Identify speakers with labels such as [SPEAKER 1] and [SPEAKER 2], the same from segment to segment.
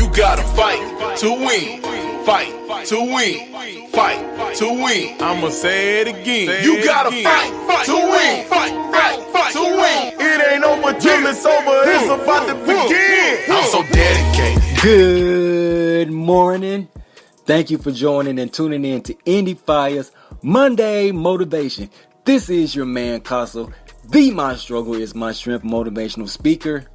[SPEAKER 1] You gotta fight to win. Fight to win. Fight to win. I'ma say it again. You gotta fight to win. Fight to win. It ain't over till it's over. It's about to begin. I'm so dedicated.
[SPEAKER 2] Good morning. Thank you for joining and tuning in to Endie Fiya's Monday Motivation. This is your man Causso, the My Struggle is My Strength motivational speaker.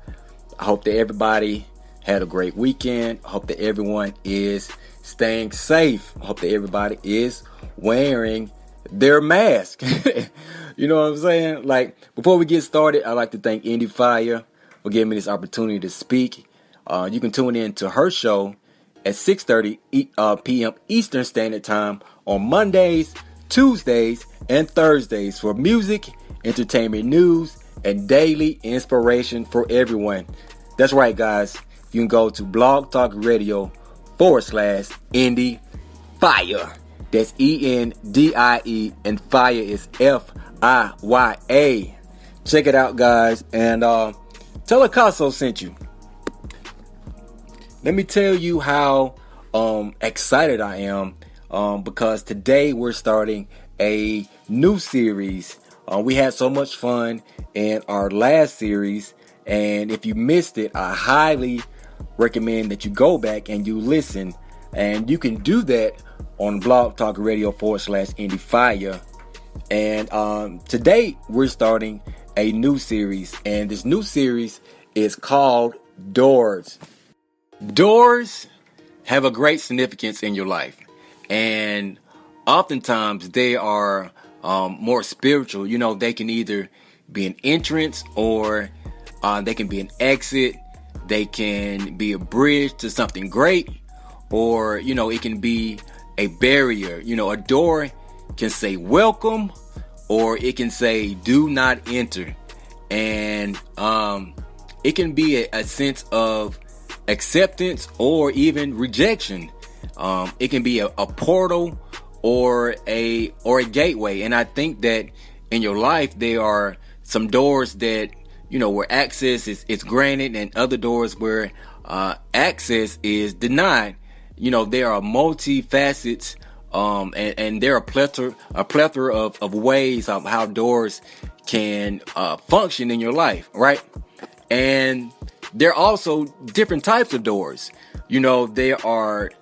[SPEAKER 2] I hope that everybody had a great weekend. I hope that everyone is staying safe. I hope that everybody is wearing their mask. You know what I'm saying? Like, before we get started, I'd like to thank Endie Fiya for giving me this opportunity to speak. You can tune in to her show at 6:30 p.m. Eastern Standard Time on Mondays, Tuesdays, and Thursdays for music, entertainment news, and daily inspiration for everyone. That's right, guys. You can go to Blog Talk Radio /Endie Fiya. That's ENDIE, and Fiya is FIYA. Check it out, guys, and tell her Causso sent you. Let me tell you how excited I am because today we're starting a new series. We had so much fun in our last series, and if you missed it, I highly recommend that you go back and you listen, and you can do that on Blog Talk Radio /Endie Fiya. And today we're starting a new series, and this new series is called Doors. Doors have a great significance in your life, and oftentimes they are more spiritual. You know, they can either be an entrance or they can be an exit. They can be a bridge to something great, or, you know, it can be a barrier. You know, a door can say welcome, or it can say do not enter. And it can be a sense of acceptance or even rejection. It can be a portal or a gateway. And I think that in your life there are some doors that, you know, where access is granted, and other doors where access is denied. You know, there are multifacets, and there are a plethora of ways of how doors can function in your life, right? And there are also different types of doors. You know, there are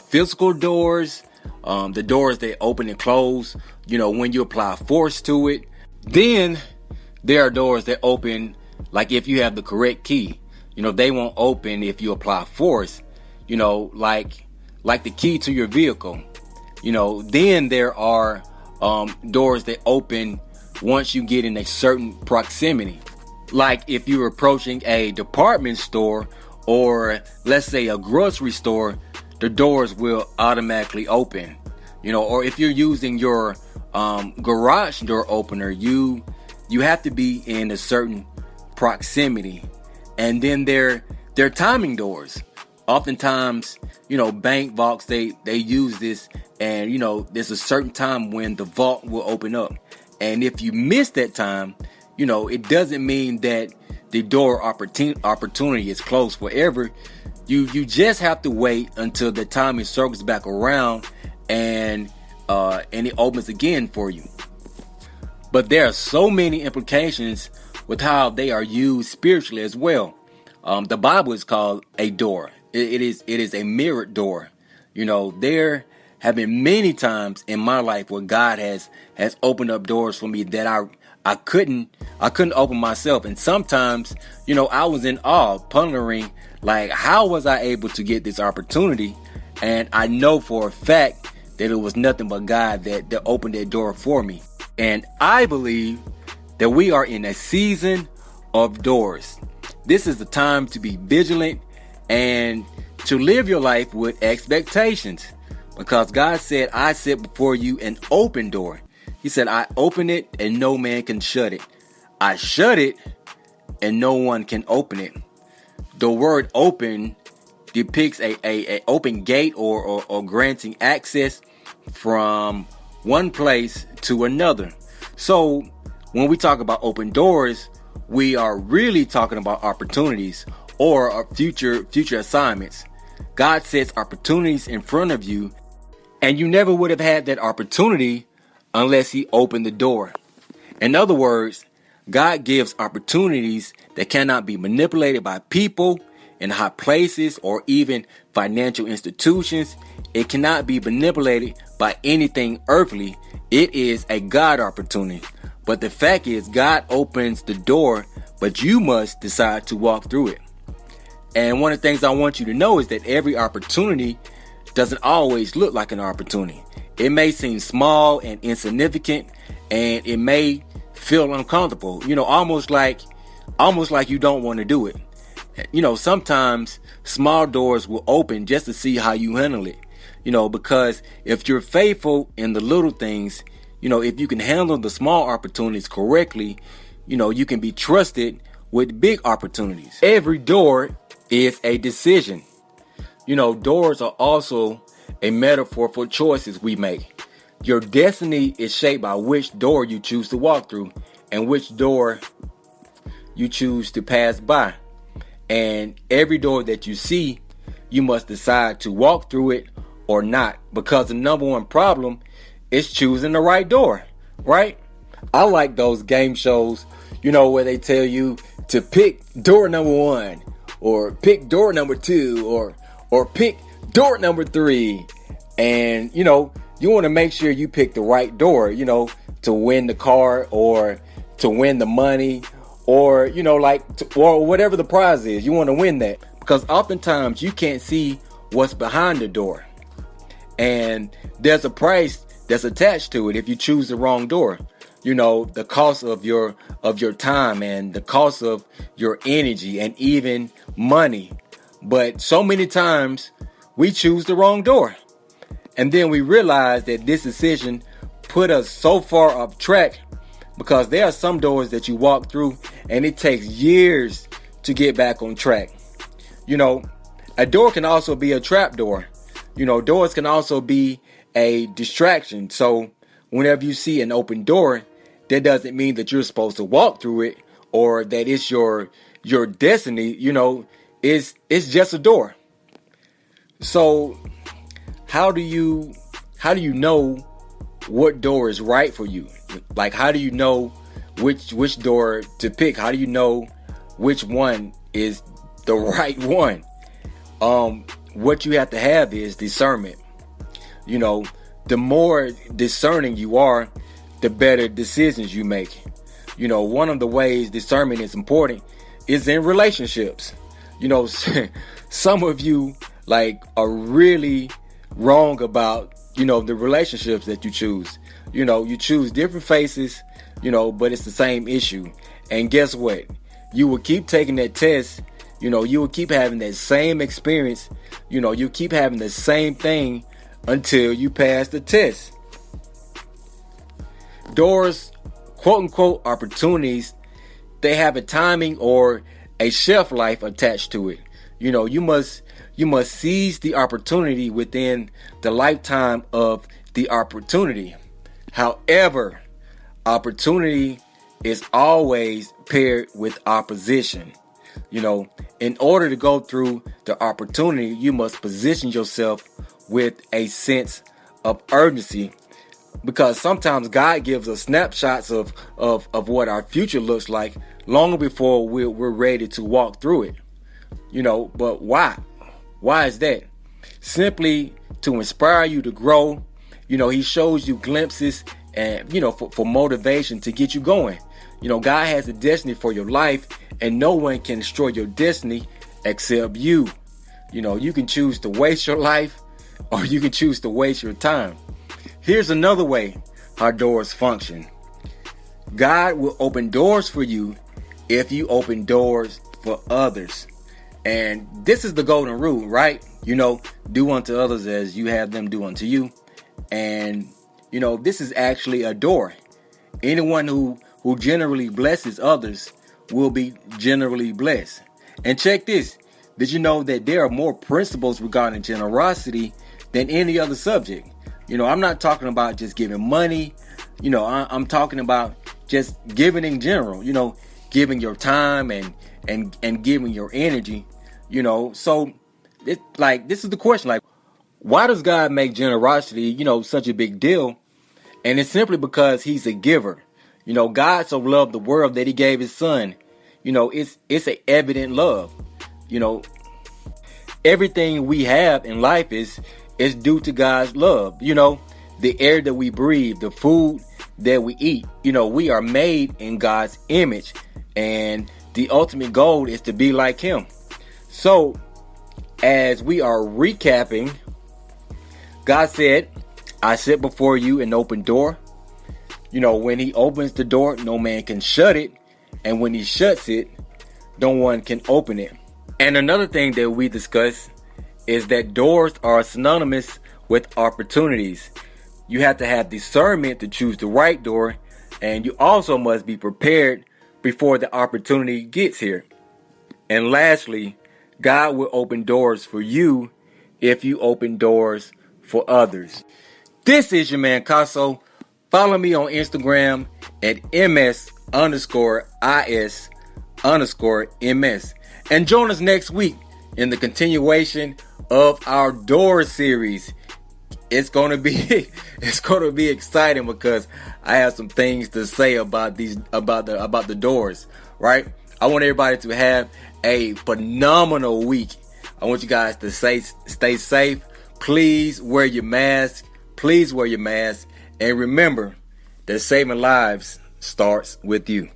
[SPEAKER 2] physical doors, the doors that open and close, you know, when you apply force to it. Then there are doors that open, like if you have the correct key. You know, they won't open if you apply force, you know, like the key to your vehicle. You know, then there are doors that open once you get in a certain proximity. Like if you're approaching a department store, or let's say a grocery store, the doors will automatically open. You know, or if you're using your garage door opener, you have to be in a certain proximity. And then there are timing doors. Oftentimes, you know, bank vaults, they use this, and, you know, there's a certain time when the vault will open up. And if you miss that time, you know, it doesn't mean that the door opportunity is closed forever. You just have to wait until the timing circles back around, and it opens again for you. But there are so many implications with how they are used spiritually as well. The Bible is called a door. It is a mirrored door. You know, there have been many times in my life where God has opened up doors for me that I couldn't open myself. And sometimes, you know, I was in awe, pondering, like, how was I able to get this opportunity? And I know for a fact that it was nothing but God that opened that door for me. And I believe that we are in a season of doors. This is the time to be vigilant and to live your life with expectations, because God said, I set before you an open door. He said, I open it and no man can shut it. I shut it and no one can open it. The word open depicts a open gate or granting access from one place to another. So when we talk about open doors, we are really talking about opportunities or future assignments. God sets opportunities in front of you, and you never would have had that opportunity unless He opened the door. In other words, God gives opportunities that cannot be manipulated by people in high places or even financial institutions. It cannot be manipulated by anything earthly. It is a God opportunity. But the fact is, God opens the door, but you must decide to walk through it. And one of the things I want you to know is that every opportunity doesn't always look like an opportunity. It may seem small and insignificant, and it may feel uncomfortable, almost like you don't want to do it. Sometimes small doors will open just to see how you handle it, because if you're faithful in the little things, if you can handle the small opportunities correctly, you can be trusted with big opportunities. Every door is a decision. Doors are also a metaphor for choices we make. Your destiny is shaped by which door you choose to walk through and which door you choose to pass by. And every door that you see, you must decide to walk through it or not, because the number one problem is choosing the right door, right? I like those game shows, where they tell you to pick door number 1 or pick door number 2 or pick door number 3. And, you want to make sure you pick the right door, to win the car or to win the money or, or whatever the prize is. You want to win that, because oftentimes you can't see what's behind the door. And there's a price that's attached to it if you choose the wrong door. The cost of your time and the cost of your energy and even money. But so many times we choose the wrong door. And then we realize that this decision put us so far off track, because there are some doors that you walk through and it takes years to get back on track. A door can also be a trap door. Doors can also be a distraction. So whenever you see an open door, that doesn't mean that you're supposed to walk through it or that it's your destiny. It's just a door. So how do you know what door is right for you? Like, how do you know which door to pick? How do you know which one is the right one? What you have to have is discernment. The more discerning you are, the better decisions you make. One of the ways discernment is important is in relationships. Some of you are really wrong about, the relationships that you choose. You choose different faces, but it's the same issue. And guess what? You will keep taking that test. You will keep having that same experience. You keep having the same thing until you pass the test. Doors, quote unquote, opportunities, they have a timing or a shelf life attached to it. You must seize the opportunity within the lifetime of the opportunity. However, opportunity is always paired with opposition. In order to go through the opportunity, you must position yourself with a sense of urgency, because sometimes God gives us snapshots of what our future looks like long before we're ready to walk through it. But why? Why is that? Simply to inspire you to grow. He shows you glimpses and, for motivation to get you going. God has a destiny for your life, and no one can destroy your destiny except you. You can choose to waste your life, or you can choose to waste your time. Here's another way how doors function. God will open doors for you if you open doors for others. And this is the golden rule, right? Do unto others as you have them do unto you. And, this is actually a door. Anyone who generally blesses others will be generally blessed. And check this. Did you know that there are more principles regarding generosity than any other subject? I'm not talking about just giving money. I'm talking about just giving in general, giving your time and giving your energy, So this is the question. Like, why does God make generosity, such a big deal? And it's simply because he's a giver. God so loved the world that he gave his son. It's an evident love. Everything we have in life is due to God's love. The air that we breathe, the food that we eat, we are made in God's image, and the ultimate goal is to be like him. So as we are recapping, God said, I sit before you an open door. When he opens the door, no man can shut it. And when he shuts it, no one can open it. And another thing that we discuss is that doors are synonymous with opportunities. You have to have discernment to choose the right door. And you also must be prepared before the opportunity gets here. And lastly, God will open doors for you if you open doors for others. This is your man Causso. Follow me on Instagram at ms_is_ms. And join us next week in the continuation of our door series. It's gonna be exciting because I have some things to say about the doors, right? I want everybody to have a phenomenal week. I want you guys to stay safe. Please wear your mask. And remember that saving lives starts with you.